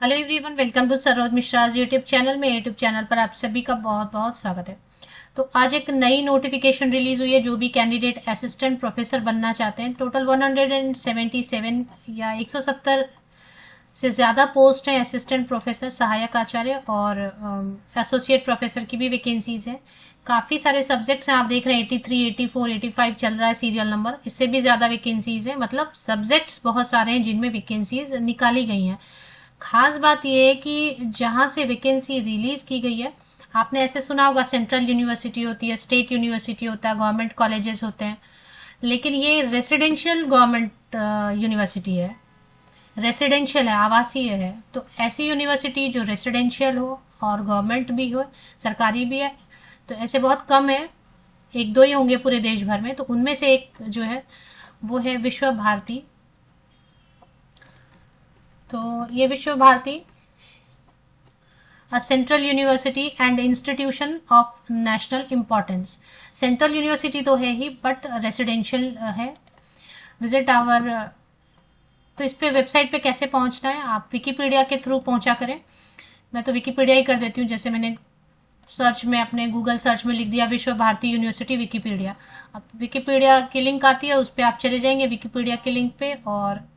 Hello everyone, welcome to Saroj Mishra YouTube channel में। YouTube channel पर आप सभी का बहुत बहुत स्वागत है। तो आज एक नई नोटिफिकेशन रिलीज हुई है। जो भी कैंडिडेट असिस्टेंट प्रोफेसर बनना चाहते हैं, टोटल 177 या 170 से ज़्यादा पोस्ट हैं असिस्टेंट प्रोफेसर, सहायक आचार्य और एसोसिएट प्रोफेसर की भी वैकेंसीज हैं। काफ़ी सारे सब्जेक्ट्स हैं, आप देख रहे हैं 83, 84, 85 चल रहा है सीरियल नंबर। इससे भी ज़्यादा वैकेंसीज हैं, मतलब सब्जेक्ट्स बहुत सारे हैं जिनमें वैकेंसीज निकाली गई हैं। खास बात यह है कि जहां से वैकेंसी रिलीज की गई है, आपने ऐसे सुना होगा सेंट्रल यूनिवर्सिटी होती है, स्टेट यूनिवर्सिटी होता है, गवर्नमेंट कॉलेजेस होते हैं, लेकिन ये रेसिडेंशियल गवर्नमेंट यूनिवर्सिटी है। रेसिडेंशियल है, आवासीय है। तो ऐसी यूनिवर्सिटी जो रेसिडेंशियल हो और गवर्नमेंट भी हो, सरकारी भी है, तो ऐसे बहुत कम है। एक दो ही होंगे पूरे देश भर में। तो उनमें से एक जो है वो है विश्व भारती। तो ये Vishwa Bharati central university and institution of national importance. Central university तो है ही, बट रेसिडेंशियल है। Visit our. तो इस पे वेबसाइट पे कैसे पहुंचना है, आप विकिपीडिया के थ्रू पहुंचा करें। मैं तो विकिपीडिया ही कर देती हूँ, जैसे मैंने सर्च में अपने गूगल सर्च में लिख दिया विश्व भारती यूनिवर्सिटी विकिपीडिया। अब विकिपीडिया की लिंक आती है, उस पर आप चले जाएंगे विकिपीडिया के लिंक पे, और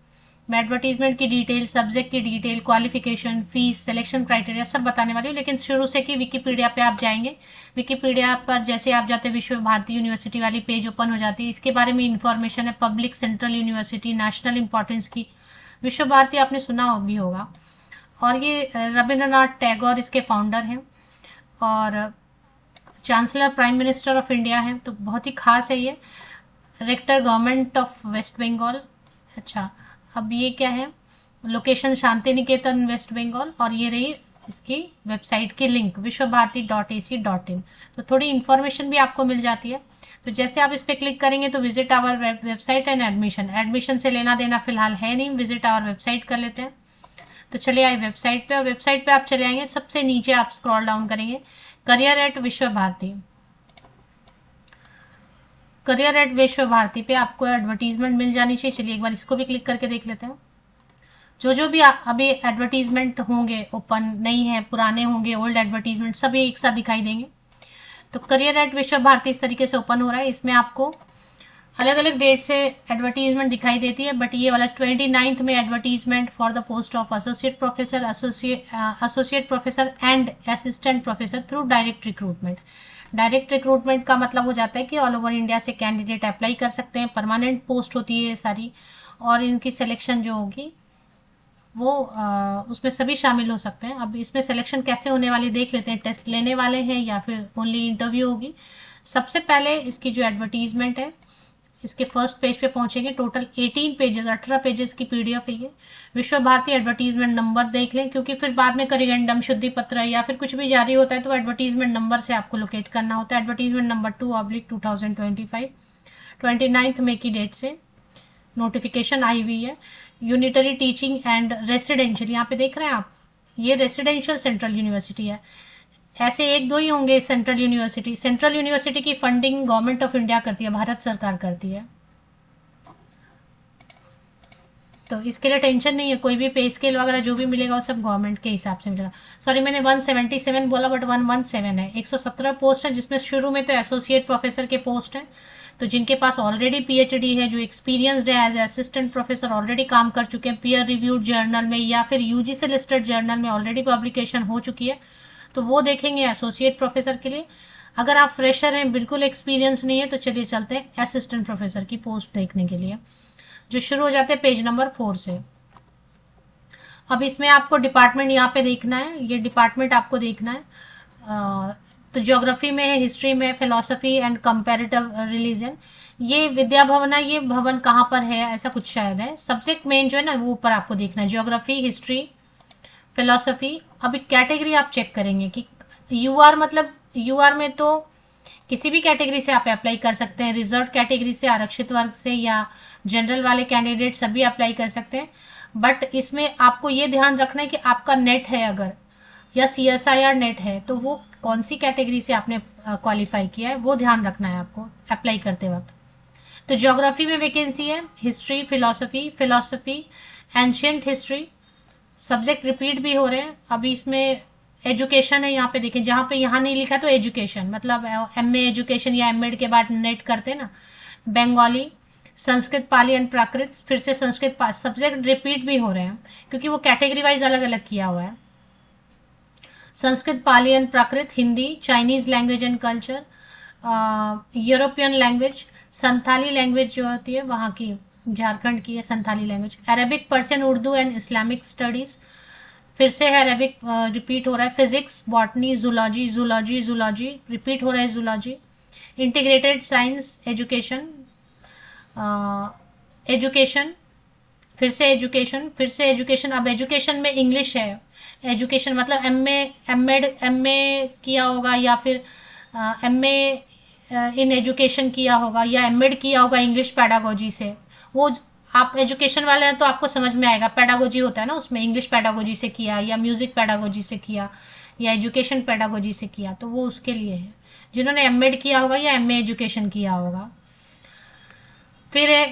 मैं एडवर्टीजमेंट की डिटेल, सब्जेक्ट की detail, qualification, fees, selection criteria सब बताने वाली हूँ। लेकिन शुरू से कि विकिपीडिया पे आप जाएंगे, विकिपीडिया पर जैसे आप जाते हैं विश्व भारती यूनिवर्सिटी वाली पेज ओपन हो जाती है। इसके बारे में इंफॉर्मेशन है, public, central university, national importance की। विश्व भारती आपने सुना भी होगा। और ये रविंद्रनाथ टैगोर इसके फाउंडर हैं और chancellor prime minister of India हैं। तो बहुत ही खास है ये। Rector government of West Bengal. अच्छा, अब ये क्या है, लोकेशन शांति निकेतन वेस्ट बंगाल, और ये रही इसकी वेबसाइट की लिंक vishwabharati.ac.in। तो थोड़ी इन्फॉर्मेशन भी आपको मिल जाती है। तो जैसे आप इस पर क्लिक करेंगे तो visit our website and admission. Admission से लेना देना फिलहाल है नहीं, विजिट आवर वेबसाइट कर लेते हैं। तो चले आए वेबसाइट पे, और वेबसाइट पे आप चले आएंगे, सबसे नीचे आप स्क्रॉल डाउन करेंगे, करियर एट विश्व भारती। करियर एट विश्व भारती पे आपको एडवर्टीजमेंट मिल जानी चाहिए। चलिए एक बार इसको भी क्लिक करके देख लेते हैं। जो भी अभी एडवर्टीजमेंट होंगे ओपन, नहीं है, पुराने होंगे, ओल्ड एडवर्टीजमेंट सभी एक साथ दिखाई देंगे। तो करियर एट विश्व भारती इस तरीके से ओपन हो रहा है। इसमें आपको अलग अलग डेट से एडवर्टीजमेंट दिखाई देती है, बट ये वाला 29 में advertisement for the post of associate professor, associate professor and assistant professor through direct recruitment. Direct recruitment का मतलब हो जाता है कि ऑल ओवर इंडिया से कैंडिडेट अप्लाई कर सकते हैं। परमानेंट पोस्ट होती है ये सारी, और इनकी सिलेक्शन जो होगी वो उसमें सभी शामिल हो सकते हैं। अब इसमें सिलेक्शन कैसे होने वाली देख लेते हैं। टेस्ट लेने वाले हैं या फिर ओनली इंटरव्यू होगी। सबसे पहले इसकी जो एडवर्टीजमेंट है, इसके फर्स्ट पेज पे पहुंचेंगे। टोटल 18 पेजेस, 18 पेजेस की पीडीएफ है ये। विश्व भारती एडवर्टीजमेंट नंबर देख लें, क्योंकि फिर बाद में करिगेंडम, शुद्धि पत्र या फिर कुछ भी जारी होता है तो एडवर्टीजमेंट नंबर से आपको लोकेट करना होता है। एडवर्टीजमेंट नंबर 2/2025, 29 मई की डेट से नोटिफिकेशन आई हुई है। यूनिटरी टीचिंग एंड रेसिडेंशियल, यहाँ पे देख रहे हैं आप, ये रेसिडेंशियल सेंट्रल यूनिवर्सिटी है। ऐसे एक दो ही होंगे सेंट्रल यूनिवर्सिटी। सेंट्रल यूनिवर्सिटी की फंडिंग गवर्नमेंट ऑफ इंडिया करती है, भारत सरकार करती है। तो इसके लिए टेंशन नहीं है, कोई भी पे स्केल वगैरह जो भी मिलेगा वो सब गवर्नमेंट के हिसाब से मिलेगा। सॉरी, मैंने 177 बोला, बट 117 है। 117 पोस्ट है, जिसमें शुरू में तो एसोसिएट प्रोफेसर के पोस्ट हैं। तो जिनके पास ऑलरेडी पीएचडी है, जो एक्सपीरियंसड है एज असिस्टेंट प्रोफेसर, ऑलरेडी काम कर चुके हैं पीयर रिव्यूड जर्नल में या फिर यूजीसी लिस्टेड जर्नल में, ऑलरेडी पब्लिकेशन हो चुकी है, तो वो देखेंगे एसोसिएट प्रोफेसर के लिए। अगर आप फ्रेशर हैं, बिल्कुल एक्सपीरियंस नहीं है, तो चलिए चलते हैं असिस्टेंट प्रोफेसर की पोस्ट देखने के लिए, जो शुरू हो जाते हैं पेज नंबर 4 से। अब इसमें आपको डिपार्टमेंट यहाँ पे देखना है, ये डिपार्टमेंट आपको देखना है। तो ज्योग्राफी में है, हिस्ट्री में, फिलोसफी एंड कंपैरेटिव रिलीजन। ये विद्या भवन है, ये भवन कहाँ पर है ऐसा कुछ शायद है। सब्जेक्ट मेन जो है ना वो ऊपर आपको देखना है, ज्योग्राफी, हिस्ट्री, फिलोसफी। अभी कैटेगरी आप चेक करेंगे कि यूआर, मतलब यूआर में तो किसी भी कैटेगरी से आप अप्लाई कर सकते हैं, रिजर्व कैटेगरी से, आरक्षित वर्ग से, या जनरल वाले कैंडिडेट सभी अप्लाई कर सकते हैं। बट इसमें आपको ये ध्यान रखना है कि आपका नेट है अगर, या सीएसआईआर नेट है, तो वो कौन सी कैटेगरी से आपने क्वालिफाई किया है वो ध्यान रखना है आपको अप्लाई करते वक्त। तो ज्योग्राफी में वैकेंसी है, history, philosophy, ancient history, subject repeat भी हो रहे हैं। अभी इसमें एजुकेशन है, यहाँ पे देखें, जहाँ पे यहाँ नहीं लिखा तो एजुकेशन मतलब एमए एजुकेशन या एमएड के बाद नेट करते हैं ना। बंगाली, संस्कृत, पाली एंड प्राकृत, फिर से संस्कृत, सब्जेक्ट रिपीट भी हो रहे हैं क्योंकि वो कैटेगरी वाइज अलग अलग किया हुआ है। Sanskrit, Pali and Prakrit, Hindi, Chinese language and culture, European language, Santhali language जो होती है वहाँ की, झारखंड की है Santhali language, Arabic, Persian, Urdu and Islamic studies, फिर से है अरेबिक रिपीट हो रहा है। Physics, botany, zoology, zoology, zoology repeat हो रहा है, zoology. Integrated science education, education, फिर से एजुकेशन, फिर से एजुकेशन। अब एजुकेशन में इंग्लिश है, एजुकेशन मतलब एमए किया होगा या फिर एमए इन एजुकेशन किया होगा या एमएड किया होगा इंग्लिश पैडागोजी से। वो आप एजुकेशन वाले हैं तो आपको समझ में आएगा, पैडागोजी होता है ना उसमें, इंग्लिश पैडागोजी से किया या म्यूजिक पैडागोजी से किया या एजुकेशन पैडागोजी से किया, तो वो उसके लिए है जिन्होंने एमएड किया होगा या एमए एजुकेशन किया होगा। फिर है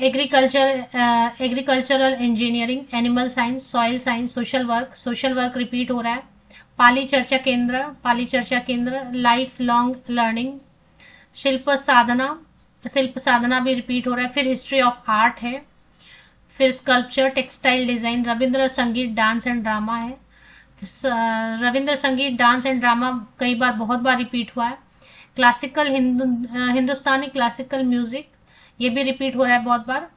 agricultural engineering, animal science, soil science, social work repeat हो रहा है। पाली चर्चा केंद्र, लाइफ लॉन्ग लर्निंग, शिल्प साधना भी रिपीट हो रहा है। फिर हिस्ट्री ऑफ आर्ट है, फिर स्कल्पचर, टेक्सटाइल डिजाइन, रविंद्र संगीत, डांस एंड ड्रामा है। रविंद्र संगीत, डांस एंड ड्रामा कई बार, बहुत बार रिपीट हुआ है। क्लासिकल हिंदुस्तानी क्लासिकल म्यूजिक, ये भी रिपीट हो रहा है बहुत बार।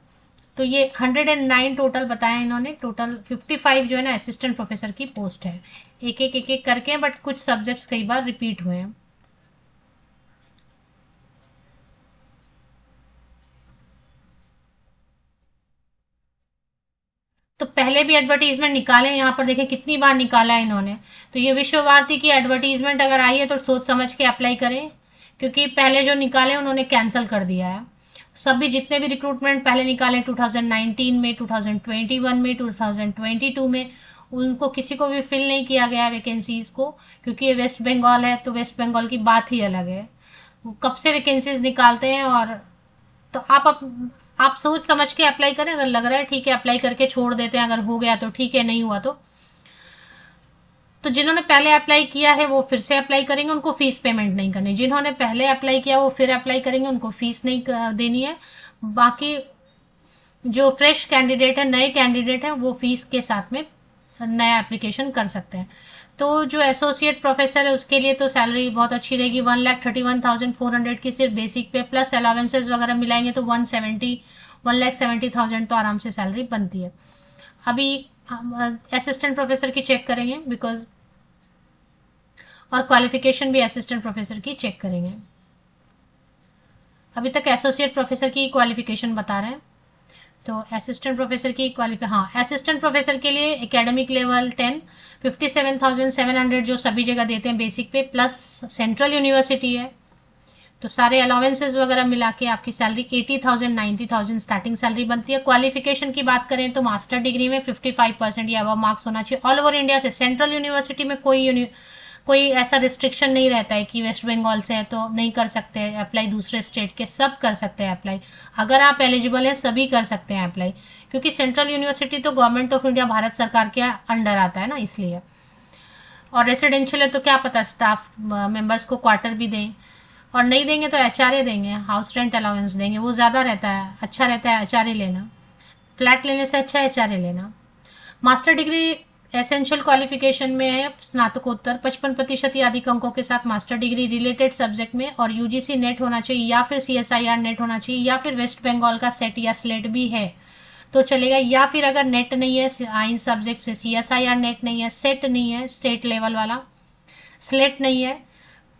तो ये 109 टोटल बताया इन्होंने। टोटल 55 जो है ना असिस्टेंट प्रोफेसर की पोस्ट है, एक एक करके, बट कुछ सब्जेक्ट्स कई बार रिपीट हुए हैं। तो पहले भी एडवर्टीजमेंट निकाले, यहाँ पर देखें कितनी बार निकाला है इन्होंने। तो ये विश्व भारती की एडवर्टीजमेंट अगर आई है तो सोच समझ के अप्लाई करें, क्योंकि पहले जो निकाले उन्होंने कैंसिल कर दिया है। सभी जितने भी रिक्रूटमेंट पहले निकाले 2019 में, 2021 में, 2022 में, उनको किसी को भी फिल नहीं किया गया वैकेंसीज को, क्योंकि ये वेस्ट बंगाल है तो वेस्ट बंगाल की बात ही अलग है। कब से वैकेंसीज निकालते हैं। और तो आप सोच समझ के अप्लाई करें, अगर लग रहा है ठीक है अप्लाई करके छोड़ देते हैं, अगर हो गया तो ठीक है, नहीं हुआ तो जिन्होंने पहले अप्लाई किया है वो फिर से अप्लाई करेंगे, उनको फीस पेमेंट नहीं करनी। जिन्होंने पहले अप्लाई किया वो फिर अप्लाई करेंगे, उनको फीस नहीं देनी है। बाकी जो फ्रेश कैंडिडेट है, नए कैंडिडेट है, वो फीस के साथ में नया एप्लीकेशन कर सकते हैं। तो जो एसोसिएट प्रोफेसर है उसके लिए तो सैलरी बहुत अच्छी रहेगी, 1,31,400 की सिर्फ बेसिक पे, प्लस अलावेंसेज वगैरह मिलाएंगे तो 1,70,000 तो आराम से सैलरी बनती है। अभी हम असिस्टेंट प्रोफेसर की चेक करेंगे बिकॉज, और क्वालिफिकेशन भी असिस्टेंट प्रोफेसर की चेक करेंगे। अभी तक एसोसिएट प्रोफेसर की क्वालिफिकेशन बता रहे हैं। तो असिस्टेंट प्रोफेसर की असिस्टेंट प्रोफेसर के लिए एकेडमिक लेवल 10, 57,700 जो सभी जगह देते हैं बेसिक पे, प्लस सेंट्रल यूनिवर्सिटी है, तो सारे अलाउंसेस वगैरह मिला के आपकी सैलरी 80,000 90,000 स्टार्टिंग सैलरी बनती है। क्वालिफिकेशन की बात करें तो मास्टर डिग्री में 55% या अबव मार्क्स होना चाहिए। ऑल ओवर इंडिया से, सेंट्रल यूनिवर्सिटी में कोई ऐसा रिस्ट्रिक्शन नहीं रहता है कि वेस्ट बंगाल से है तो नहीं कर सकते अप्लाई, दूसरे स्टेट के सब कर सकते हैं अप्लाई। अगर आप एलिजिबल हैं सभी कर सकते हैं अप्लाई, क्योंकि सेंट्रल यूनिवर्सिटी तो गवर्नमेंट ऑफ इंडिया, भारत सरकार के अंडर आता है ना, इसलिए। और रेसिडेंशियल है तो क्या पता स्टाफ मेंबर्स को क्वार्टर भी दें, और नहीं देंगे तो एचआरए देंगे, हाउस रेंट अलाउंस देंगे, वो ज़्यादा रहता है, अच्छा रहता है एचआरए लेना। फ्लैट लेने से अच्छा है एचआरए लेना। मास्टर डिग्री एसेंशियल क्वालिफिकेशन में है स्नातकोत्तर 55% या अधिक अंकों के साथ मास्टर डिग्री रिलेटेड सब्जेक्ट में, और यूजीसी नेट होना चाहिए या फिर सीएसआईआर नेट होना चाहिए, या फिर वेस्ट बंगाल का सेट या स्लेट भी है तो चलेगा। या फिर अगर नेट नहीं है इन सब्जेक्ट से, सीएसआईआर नेट नहीं है, सेट नहीं है स्टेट लेवल वाला, स्लेट नहीं है,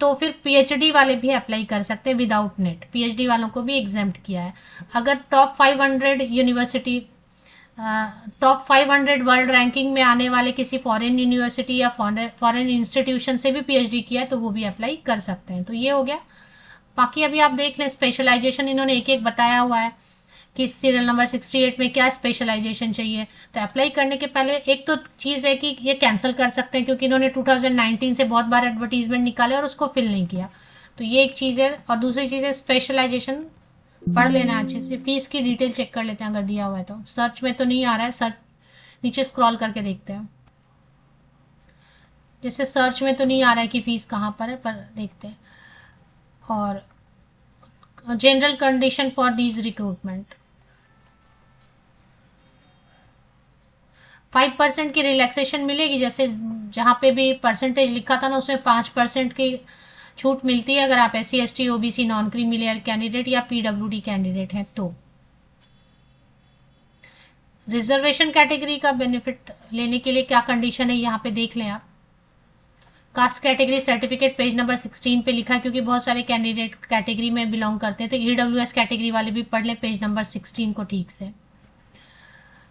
तो फिर पीएचडी वाले भी अप्लाई कर सकते हैं विदाउट नेट। पीएचडी वालों को भी एग्जाम्प्ट किया है। अगर top 500 university, top 500 world ranking में आने वाले किसी फॉरेन यूनिवर्सिटी या फॉरेन इंस्टीट्यूशन से भी पीएचडी किया है तो वो भी अप्लाई कर सकते हैं। तो ये हो गया। बाकी अभी आप देख लें स्पेशलाइजेशन इन्होंने एक एक बताया हुआ है कि सीरियल नंबर 68 में क्या स्पेशलाइजेशन चाहिए। तो अप्लाई करने के पहले एक तो चीज़ है कि ये कैंसिल कर सकते हैं, क्योंकि इन्होंने 2019 से बहुत बार एडवर्टीजमेंट निकाले और उसको फिल नहीं किया, तो ये एक चीज़ है। और दूसरी चीज़ है स्पेशलाइजेशन पढ़ लेना अच्छे से। फीस की डिटेल चेक कर लेते हैं अगर दिया हुआ है तो। सर्च में तो नहीं आ रहा है, सर्च नीचे स्क्रॉल करके देखते हैं। जैसे सर्च में तो नहीं आ रहा है कि फीस कहाँ पर है, पर देखते हैं। और general condition for these recruitment, 5% की रिलैक्सेशन मिलेगी। जैसे जहाँ पे भी परसेंटेज लिखा था ना, उसमें 5% की छूट मिलती है अगर आप SC ST OBC non creamy layer candidate या PWD कैंडिडेट हैं तो। रिजर्वेशन कैटेगरी का बेनिफिट लेने के लिए क्या कंडीशन है यहाँ पे देख लें आप। Caste category certificate page number 16 पे लिखा है, क्योंकि बहुत सारे कैंडिडेट कैटेगरी में बिलोंग करते हैं, तो EWS कैटेगरी वाले भी पढ़ लें पेज नंबर 16 को ठीक से।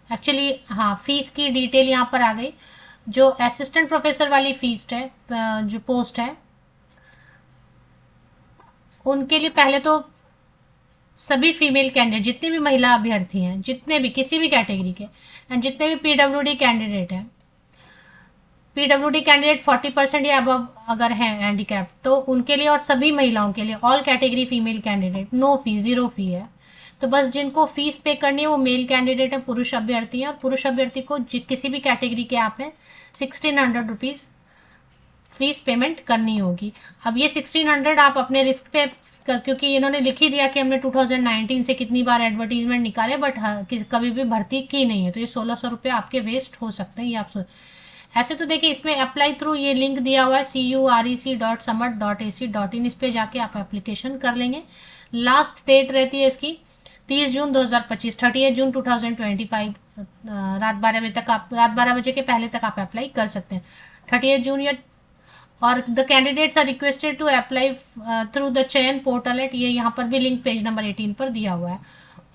एक्चुअली हाँ, फीस की डिटेल यहाँ पर आ गई। जो असिस्टेंट प्रोफेसर वाली फीस है, जो पोस्ट है, उनके लिए पहले तो सभी फीमेल कैंडिडेट, जितनी भी महिला अभ्यर्थी हैं, जितने भी किसी भी कैटेगरी के, एंड जितने भी PWD कैंडिडेट हैं, PWD कैंडिडेट 40% या अबव अगर हैं हैंडीकैप, तो उनके लिए, और सभी महिलाओं के लिए, all category female candidate, no fee, 0 fee है। तो बस जिनको फीस पे करनी है वो मेल कैंडिडेट है, पुरुष अभ्यर्थी है, और पुरुष अभ्यर्थी को किसी भी कैटेगरी के आप हैं 1600 रुपीज फीस पेमेंट करनी होगी। अब ये 1600 आप अपने रिस्क पे, क्योंकि इन्होंने लिख ही दिया कि हमने 2019 से कितनी बार एडवर्टीजमेंट निकाले, बट कभी भी भर्ती की नहीं है, तो ये 1600 रुपये आपके वेस्ट हो सकते हैं। ये आप ऐसे तो देखिए, इसमें अप्लाई थ्रू ये लिंक दिया हुआ है curec.samat.ac.in, इस पे जाके आप एप्लीकेशन कर लेंगे। लास्ट डेट रहती है इसकी 30 जून 2025, 30 जून 2025 रात 12 बजे तक, आप रात 12 बजे के पहले तक आप अप्लाई कर सकते हैं, 30 जून या। और the candidates are requested to apply through the Chayan portal at, ये यहाँ पर भी लिंक पेज नंबर 18 पर दिया हुआ है।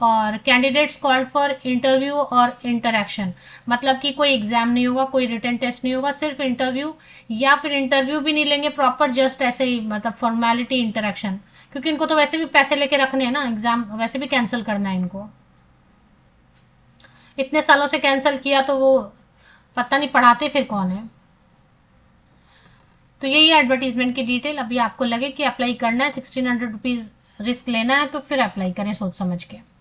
और कैंडिडेट्स कॉल्ड फॉर इंटरव्यू और इंटरेक्शन, मतलब कि कोई एग्जाम नहीं होगा, कोई रिटन टेस्ट नहीं होगा, सिर्फ इंटरव्यू, या फिर इंटरव्यू भी नहीं लेंगे प्रॉपर, जस्ट ऐसे ही मतलब फॉर्मेलिटी इंटरेक्शन, क्योंकि इनको तो वैसे भी पैसे लेके रखने हैं ना, एग्जाम वैसे भी कैंसिल करना है इनको। इतने सालों से कैंसिल किया तो वो पता नहीं पढ़ाते फिर कौन है। तो यही है एडवर्टीजमेंट की डिटेल। अभी आपको लगे कि अप्लाई करना है, 1600 रुपीज रिस्क लेना है, तो फिर अप्लाई करें सोच समझ के।